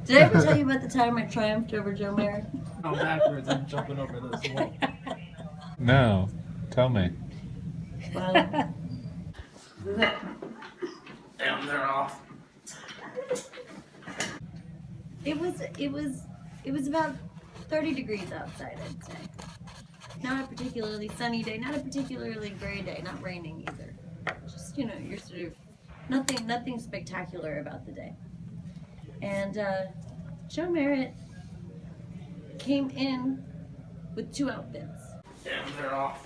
Did I ever tell you about the time I triumphed over Joe Merritt? No, backwards. I'm jumping over this wall. No, tell me. Well, Damn, they're off. it was about 30 degrees outside, I'd say. Not a particularly sunny day, not a particularly gray day, not raining either. Just, you're sort of nothing spectacular about the day. And Joe Merritt came in with 2 outfits. Damn, they're off.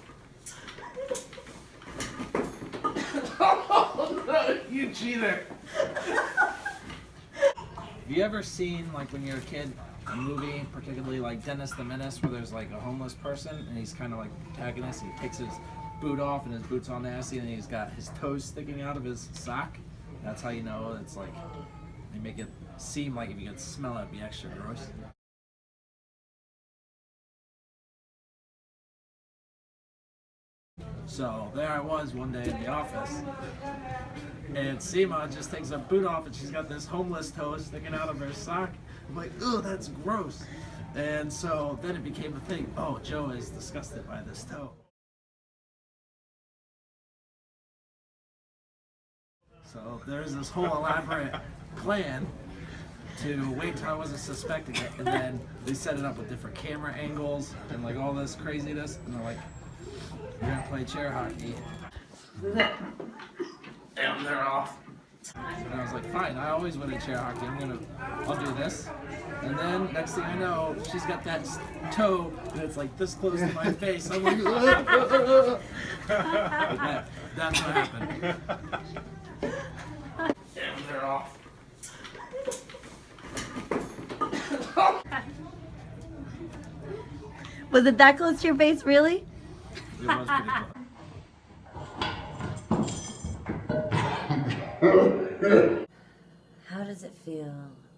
Oh, no, you cheater. Have you ever seen, like when you're a kid, a movie, particularly like Dennis the Menace, where there's like a homeless person and he's kind of like protagonist, and he takes his boot off and his boot's all nasty and he's got his toes sticking out of his sock? That's how you know it's like, they make it seem like if you could smell it, it'd be extra gross. So there I was one day in the office, and Seema just takes her boot off and she's got this homeless toe sticking out of her sock. I'm like, ugh, that's gross. And so then it became a thing. Oh, Joe is disgusted by this toe. So there's this whole elaborate plan to wait till I wasn't suspecting it, and then they set it up with different camera angles and like all this craziness, and they're like, we're gonna play chair hockey. Damn, they're off. And I was like, fine, I always win at chair hockey. I'll do this. And then next thing I know, she's got that toe and it's like this close to my face. I'm like, that's what happened. Damn, they're off. Was it that close to your face, really? It was pretty close. How does it feel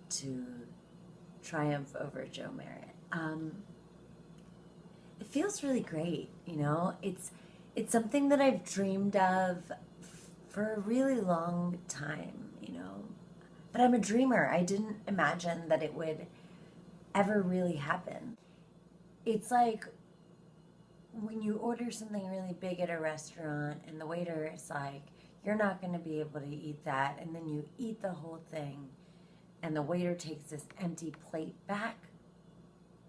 to triumph over Joe Merritt? It feels really great, It's something that I've dreamed of for a really long time, But I'm a dreamer. I didn't imagine that it would ever really happen. It's like when you order something really big at a restaurant and the waiter is like, you're not going to be able to eat that, and then you eat the whole thing and the waiter takes this empty plate back.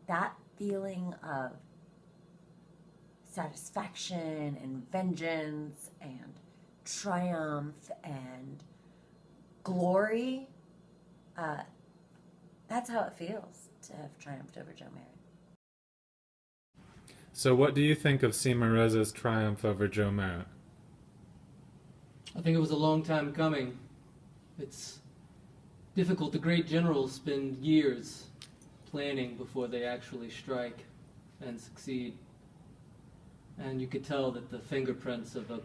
That feeling of satisfaction and vengeance and triumph and glory, that's how it feels to have triumphed over Joe Merritt. So what do you think of Seema Reza's triumph over Joe Merritt? I think it was a long time coming. It's difficult. The great generals spend years planning before they actually strike and succeed. And you could tell that the fingerprints of a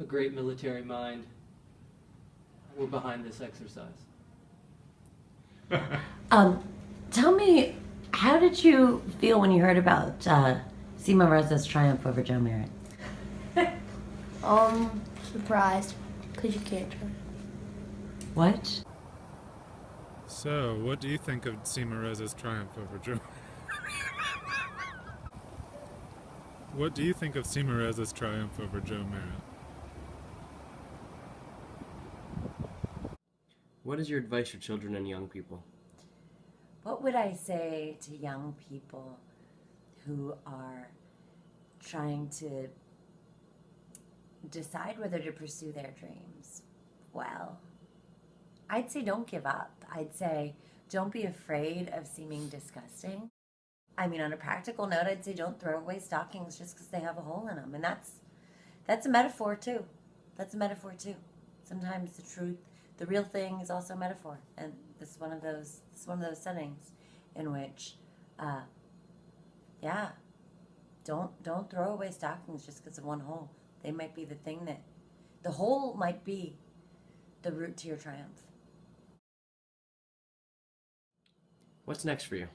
great military mind were behind this exercise. Tell me, how did you feel when you heard about Seema Reza's triumph over Joe Merritt? Surprised, because you can't turn. What? So, what do you think of Seema Reza's triumph over Joe? What do you think of Seema Reza's triumph over Joe Merritt? What is your advice for children and young people? What would I say to young people who are trying to decide whether to pursue their dreams? Well, I'd say don't give up. I'd say don't be afraid of seeming disgusting. I mean, on a practical note, I'd say don't throw away stockings just because they have a hole in them. And that's a metaphor too. That's a metaphor too. Sometimes the truth, the real thing, is also a metaphor. And this is one of those settings in which, don't throw away stockings just because of one hole. They might be the hole might be the route to your triumph. What's next for you?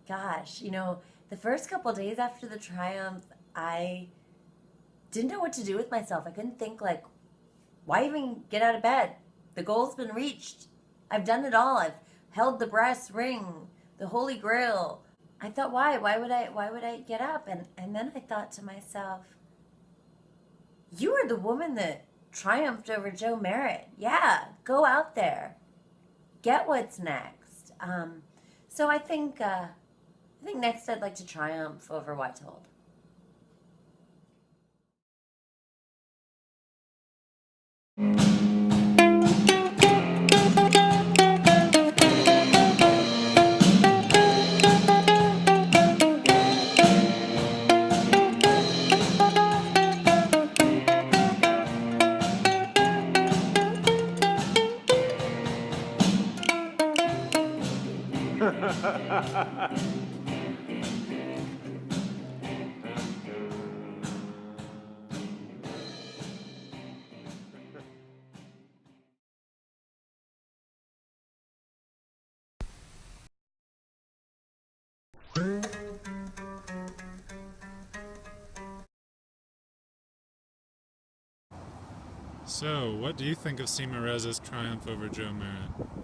Gosh, the first couple of days after the triumph, I didn't know what to do with myself. I couldn't think, why even get out of bed? The goal's been reached. I've done it all. I've held the brass ring, the Holy Grail. I thought, why? Why would I get up? And then I thought to myself, you are the woman that triumphed over Joe Merritt. Yeah, go out there. Get what's next. So I think next I'd like to triumph over Whitehall. So, what do you think of Seema Reza's triumph over Joe Merritt?